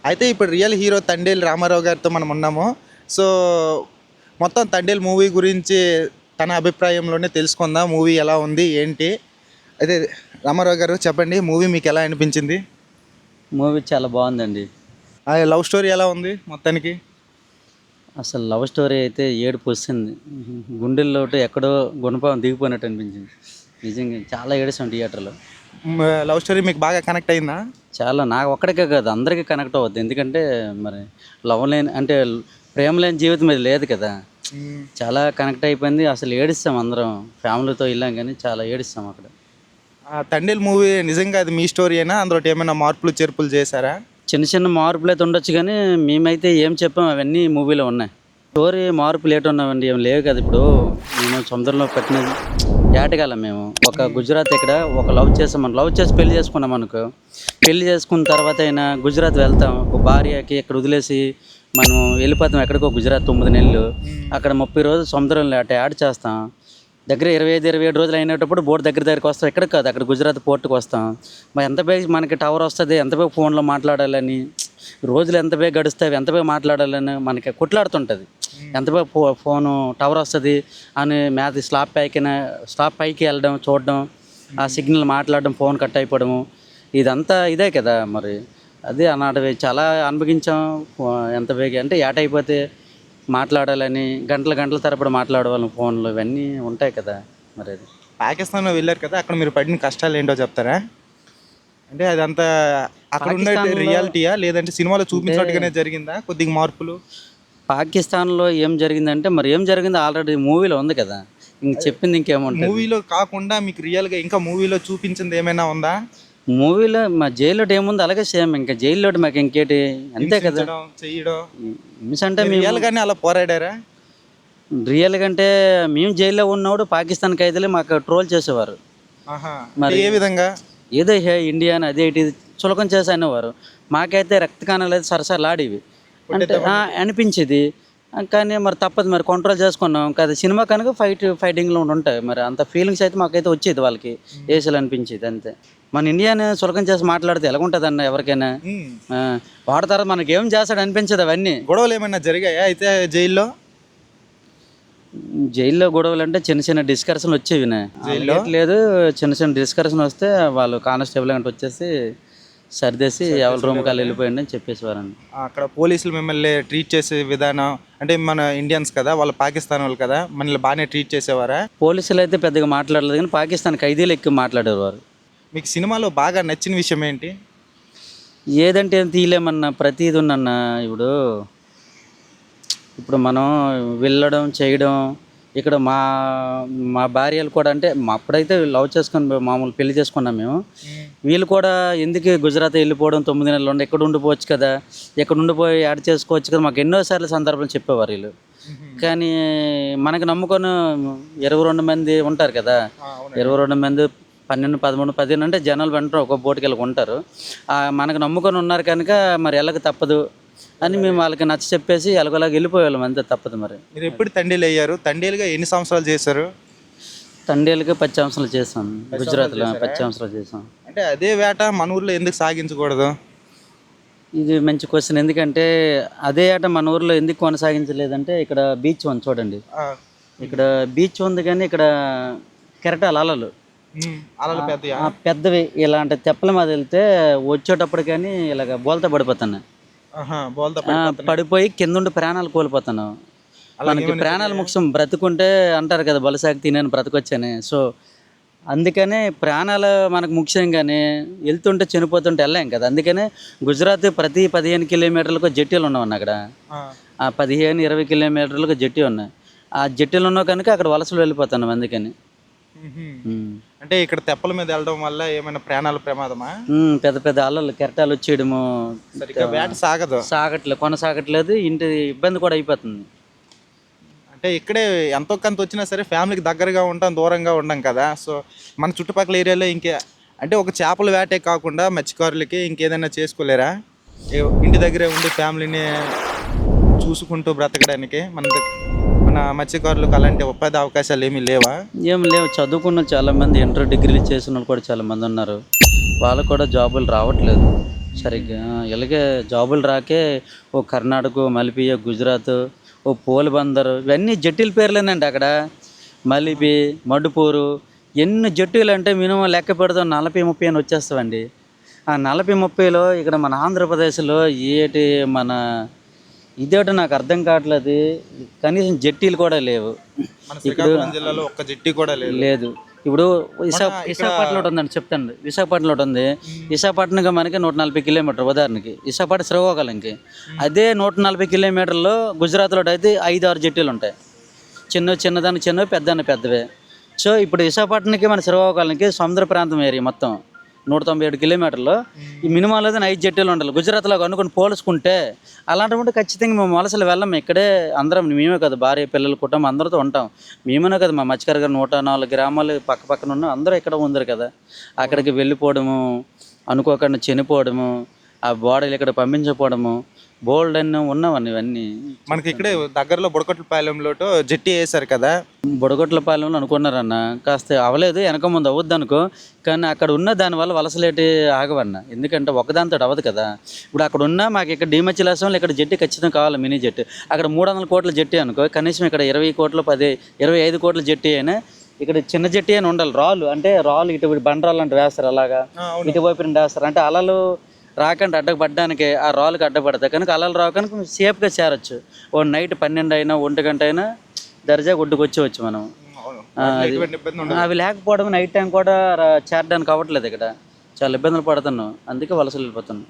అయితే ఇప్పుడు real hero Thandel Ramarao గారితో మనం ఉన్నాము. సో, మొత్తం తండేలు మూవీ గురించి తన అభిప్రాయంలోనే తెలుసుకుందాం. మూవీ ఎలా ఉంది? ఏంటి? అయితే రామారావు గారు చెప్పండి. మూవీ మీకు ఎలా అనిపించింది? మూవీ చాలా బాగుందండి. ఆ లవ్ స్టోరీ ఎలా ఉంది మొత్తానికి? అసలు లవ్ స్టోరీ అయితే ఏడుపు వస్తుంది. గుండెల్లో ఎక్కడో గుణపం దిగిపోయినట్టు అనిపించింది. నిజంగా చాలా ఏడుస్తాం థియేటర్లో. లవ్ స్టోరీ మీకు బాగా కనెక్ట్ అయిందా? చాలా నాకు ఒక్కడికే కాదు అందరికీ కనెక్ట్ అవుద్ది. ఎందుకంటే మరి లవ్ లేని అంటే ప్రేమ లేని జీవితం ఇది లేదు కదా. చాలా కనెక్ట్ అయిపోయింది. అసలు ఏడుస్తాం అందరం ఫ్యామిలీతో వెళ్ళాం కానీ చాలా ఏడుస్తాం అక్కడ. తండేలు మూవీ నిజంగా అది మీ స్టోరీయేనా? అందులో ఏమైనా మార్పులు చేర్పులు చేశారా? చిన్న చిన్న మార్పులు అయితే ఉండొచ్చు కానీ మేమైతే ఏం చెప్పాం అవన్నీ మూవీలో ఉన్నాయి. స్టోరీ మార్పులు ఏటి ఉన్నామండి ఏం లేవు కదా. ఇప్పుడు మేము సముద్రంలో పెట్టిన ఏటగాలం మేము ఒక గుజరాత్ ఇక్కడ ఒక లవ్ చేసాం, మనం లవ్ చేసి పెళ్లి చేసుకున్నాం అనుకో. పెళ్లి చేసుకున్న తర్వాత అయినా గుజరాత్ వెళ్తాం, ఒక భార్యకి ఇక్కడ వదిలేసి మనం వెళ్ళిపోతాం ఎక్కడికో గుజరాత్ 9 నెలలు. అక్కడ 30 రోజులు సముద్రంలో యాడ్ చేస్తాం. దగ్గర 25 రోజులు అయినప్పుడు బోట్ దగ్గరికి వస్తాం. ఎక్కడికి కాదు అక్కడ గుజరాత్ పోర్టుకు వస్తాం. మరి ఎంత బేగ మనకి టవర్ వస్తుంది, ఎంత బేగ ఫోన్లో మాట్లాడాలని, రోజులు ఎంత బేగ గడుస్తాయి, ఎంత బేగ మాట్లాడాలని మనకి కొట్లాడుతుంటుంది. ఎంత బేగ ఫోను టవర్ వస్తుంది అని స్లాప్ పైకి వెళ్ళడం చూడడం, ఆ సిగ్నల్ మాట్లాడడం, ఫోన్ కట్ అయిపోవడము, ఇదంతా ఇదే కదా. మరి అదే అన్నాడు చాలా అనుభవించాం. ఎంత బేగ అంటే అయిపోతే మాట్లాడాలని గంటల తరబడి మాట్లాడేవాళ్ళం ఫోన్లో, ఇవన్నీ ఉంటాయి కదా. మరి అది పాకిస్తాన్లో వెళ్ళారు కదా, అక్కడ మీరు పడిన కష్టాలు ఏంటో చెప్తారా? అంటే అదంతా అక్కడ ఉండే రియాలిటీయా లేదంటే సినిమాలో చూపించినట్టుగానే జరిగిందా కొద్దిగా మార్పులు? పాకిస్తాన్లో ఏం జరిగిందంటే మరి ఏం జరిగిందో ఆల్రెడీ మూవీలో ఉంది కదా, ఇంక చెప్పింది ఇంకేముంటుంది. మూవీలో కాకుండా మీకు రియల్గా ఇంకా మూవీలో చూపించింది ఏమైనా ఉందా? మూవీలో మా జైల్లో ఏముంది అలాగే సేమ్, ఇంకా జైల్లో మాకు ఇంకేటి అంతే కదా. చెయ్యడం మిస్ అంటే రియల్గానే అలా పోరాడారా? రియల్గా అంటే మేము జైల్లో ఉన్నప్పుడు పాకిస్తాన్ ఖైదీలు మాకు ట్రోల్ చేసేవారు. మరి ఏ విధంగా? ఏదో ఇండియా అని అదే ఇటు చులకం చేసి అనేవారు. మాకైతే రక్త కణాలు అయితే సరసలాడేవి అంటే అనిపించేది. కానీ మరి తప్పదు, మరి కంట్రోల్ చేసుకున్నాం కదా. సినిమా కనుక ఫైటింగ్లో ఉంటాయి, మరి అంత ఫీలింగ్స్ అయితే మాకైతే వచ్చేది, వాళ్ళకి వేసాలు అనిపించేది అంతే. మన ఇండియాని చులకం చేసి మాట్లాడితే ఎలాగుంటుంది అన్న ఎవరికైనా. వాడతారు మనకి ఏం చేస్తాడు అనిపించదు. అవన్నీ గొడవలు ఏమైనా జరిగాయా అయితే జైల్లో? జైల్లో గొడవలు అంటే చిన్న చిన్న డిస్కషన్లు వచ్చేవి జైల్లో. లేదు, చిన్న చిన్న డిస్కషన్ వస్తే వాళ్ళు కానిస్టేబుల్ అంటే వచ్చేసి సర్దేసి ఎవరి రూమ్ కాళ్ళు వెళ్ళిపోయింది అని చెప్పేసేవారండి. అక్కడ పోలీసులు మిమ్మల్ని ట్రీట్ చేసే విధానం అంటే మన ఇండియన్స్ కదా, వాళ్ళు పాకిస్తాన్ వాళ్ళు కదా, మనల్ని బాగానే ట్రీట్ చేసేవారా? పోలీసులు అయితే పెద్దగా మాట్లాడలేదు కానీ పాకిస్తాన్ ఖైదీలు ఎక్కువ మాట్లాడేవారు. మీకు సినిమాలో బాగా నచ్చిన విషయం ఏంటి? ఏదంటే ఏం తీయలేమన్నా, ప్రతిది ఉన్నన్నా. ఇప్పుడు మనం వెళ్ళడం చేయడం ఇక్కడ మా భార్యలు కూడా అంటే అప్పుడైతే లవ్ చేసుకొని మామూలు పెళ్లి చేసుకున్నాం మేము. వీళ్ళు కూడా ఎందుకు గుజరాత్ వెళ్ళిపోవడం, 9 నెలలు ఉండి ఎక్కడ ఉండిపోవచ్చు కదా, ఎక్కడ ఉండిపోయి యాడ్ చేసుకోవచ్చు కదా, మాకు ఎన్నోసార్లు సందర్భాలు చెప్పేవారు వీళ్ళు. కానీ మనకి నమ్ముకొని 22 మంది ఉంటారు కదా, 22 మంది 12, 13, 15 అంటే జనాలు వెంటనే ఒక బోటుకి వెళ్ళి ఉంటారు. మనకు నమ్ముకొని ఉన్నారు కనుక మరి వెళ్ళక తప్పదు అని మేము వాళ్ళకి నచ్చ చెప్పేసి ఎలాగోలాగా వెళ్ళిపోయేవాళ్ళం అంతే, తప్పదు. మరి మీరు ఎప్పుడు తండేలు అయ్యారు? తండేలుగా ఎన్ని సంవత్సరాలు చేశారు? తండేలుగా 10 సంవత్సరాలు చేసాం గుజరాత్లో. 10 సంవత్సరాలు చేసాం. అంటే అదే వేట మన ఊర్లో ఎందుకు సాగించకూడదు? ఇది మంచి క్వశ్చన్. ఎందుకంటే అదే ఆట మన ఊర్లో ఎందుకు కొనసాగించలేదంటే ఇక్కడ బీచ్ ఉంది చూడండి. ఇక్కడ బీచ్ ఉంది కానీ ఇక్కడ కెరటాలు అలలు పెద్దవి ఇలాంటి తెప్పల మీద వెళ్తే వచ్చేటప్పుడు కానీ ఇలాగ బోల్తా పడిపోతున్నాయి. పడిపోయి కిందుండి ప్రాణాలు కోల్పోతున్నావు. మనకి ప్రాణాలు ముఖ్యం, బ్రతుకుంటే అంటారు కదా బలసాగి నేను బ్రతకొచ్చాను. సో అందుకనే ప్రాణాలు మనకు ముఖ్యం, కానీ వెళ్తుంటే చనిపోతుంటే వెళ్ళాం కదా. అందుకనే గుజరాత్ ప్రతి 15 కిలోమీటర్లకు జట్టీలు ఉన్నామన్న అక్కడ. ఆ 15-20 కిలోమీటర్లకు జట్టీ ఉన్నాయి. ఆ జట్టీలు ఉన్నావు కనుక అక్కడ వలసలు వెళ్ళిపోతున్నాం. అందుకని అంటే ఇక్కడ తెప్పల మీద వెళ్ళడం వల్ల ఏమైనా ప్రాణాల ప్రమాదమా? పెద్ద పెద్ద అల్లలు కెరటాలు వచ్చేయడము, వేట కొనసాగట్లేదు, ఇంటి ఇబ్బంది కూడా అయిపోతుంది. అంటే ఇక్కడే ఎంతో కొంత వచ్చినా సరే ఫ్యామిలీకి దగ్గరగా ఉంటాం, దూరంగా ఉండం కదా. సో మన చుట్టుపక్కల ఏరియాలో ఇంకే అంటే ఒక చేపల వేటే కాకుండా మత్స్యకారులకి ఇంకేదైనా చేసుకోలేరా? ఇంటి దగ్గరే ఉండి ఫ్యామిలీని చూసుకుంటూ బ్రతకడానికి మన మత్స్యకారులకు అలాంటి ఉపాధి అవకాశాలు ఏమీ లేవా? ఏం లేవు. చదువుకున్న చాలామంది ఇంటర్ డిగ్రీలు చేసిన వాళ్ళు కూడా చాలామంది ఉన్నారు. వాళ్ళకు కూడా జాబులు రావట్లేదు. సరిగ్గా ఇలాగే జాబులు రాకే ఓ కర్ణాటక, మలిపి, గుజరాత్, ఓ పోల్బందర్ ఇవన్నీ జట్టీల పేర్లేనండి అక్కడ. మలిపి, మడుపూరు ఎన్ని జట్టీలు అంటే మినిమం లెక్క పెడతాం 40-30 అని వచ్చేస్తామండి. ఆ 40-30లో ఇక్కడ మన ఆంధ్రప్రదేశ్లో ఏటి మన ఇదేటో నాకు అర్థం కావట్లేదు. కనీసం జట్టీలు కూడా లేవు. మన శ్రీకాకుళం జిల్లాలో ఒక్క జట్టి కూడా లేదు. లేదు ఇప్పుడు విశాఖపట్నంలో ఒకటి ఉందండి, చెప్తాను. విశాఖపట్నంలో ఒకటి ఉంది. విశాఖపట్నంకి మనకి 140 కిలోమీటర్ ఉదాహరణకి. విశాఖపట్నం శ్రీకాకుళంకి అదే 140 కిలోమీటర్లో గుజరాత్లో అయితే 5-6 జట్టీలు ఉంటాయి. చిన్నదానికి చిన్నవి, పెద్దదానికి పెద్దవే. సో ఇప్పుడు విశాఖపట్నంకి మన శ్రీకాకుళంకి సముద్ర ప్రాంతం ఏరియా మొత్తం 197 కిలోమీటర్లు. ఈ మినిమం లేదా 5 జట్టీలు ఉండాలి. గుజరాత్లో అనుకుని పోల్చుకుంటే అలాంటి ఖచ్చితంగా మేము వలసలు వెళ్ళాము. ఇక్కడే అందరం మేమే కదా, భార్య పిల్లలు కుటుంబం అందరితో ఉంటాం. మేమనే కదా మా మత్స్యకారు గారు 104 గ్రామాలు పక్క పక్కన ఉన్నాం. అందరూ ఇక్కడ ఉందరు కదా. అక్కడికి వెళ్ళిపోవడము, అనుకోకుండా చనిపోవడము, ఆ బాడీలు ఇక్కడ పంపించకపోవడము, బోల్డ్ అన్నీ ఉన్నామని ఇవన్నీ. మనకి ఇక్కడే దగ్గరలో బుడకొట్లపాలెంలో జట్టి వేశారు కదా. బుడగొట్లపాలెంలో అనుకున్నారన్న, కాస్త అవ్వలేదు, వెనక ముందు అవ్వద్దు అనుకో. కానీ అక్కడ ఉన్న దానివల్ల వలసలేటి ఆగవన్న. ఎందుకంటే ఒకదాంతో అవ్వదు కదా. ఇప్పుడు అక్కడ ఉన్న మాకు ఇక్కడ డిమచ్చిలాసంలో ఇక్కడ జట్టి ఖచ్చితంగా కావాలి, మినీ జట్టి. అక్కడ 300 కోట్ల జట్టి అనుకో, కనీసం ఇక్కడ 20 కోట్లు 25 కోట్ల జట్టి అయినా ఇక్కడ చిన్న జట్టి అని ఉండాలి. రాళ్ళు అంటే రాళ్ళు ఇటు బండరాళ్ళు అంటే వేస్తారు, అలాగా ఇటువైపు నుండి వేస్తారు. అంటే అలలు రాకుండా అడ్డపడడానికి ఆ రాళ్ళకి అడ్డపడతాయి కనుక అలలు రాకుండా సేఫ్గా చేరొచ్చు. ఓ నైట్ 12 అయినా 1 గంట అయినా దర్జా ఒడ్డుకు వచ్చేవచ్చు మనం. అవి లేకపోవడం నైట్ టైం కూడా చేరడానికి అవ్వట్లేదు. ఇక్కడ చాలా ఇబ్బందులు పడుతున్నాం, అందుకే వలసలు వెళ్ళిపోతున్నాం.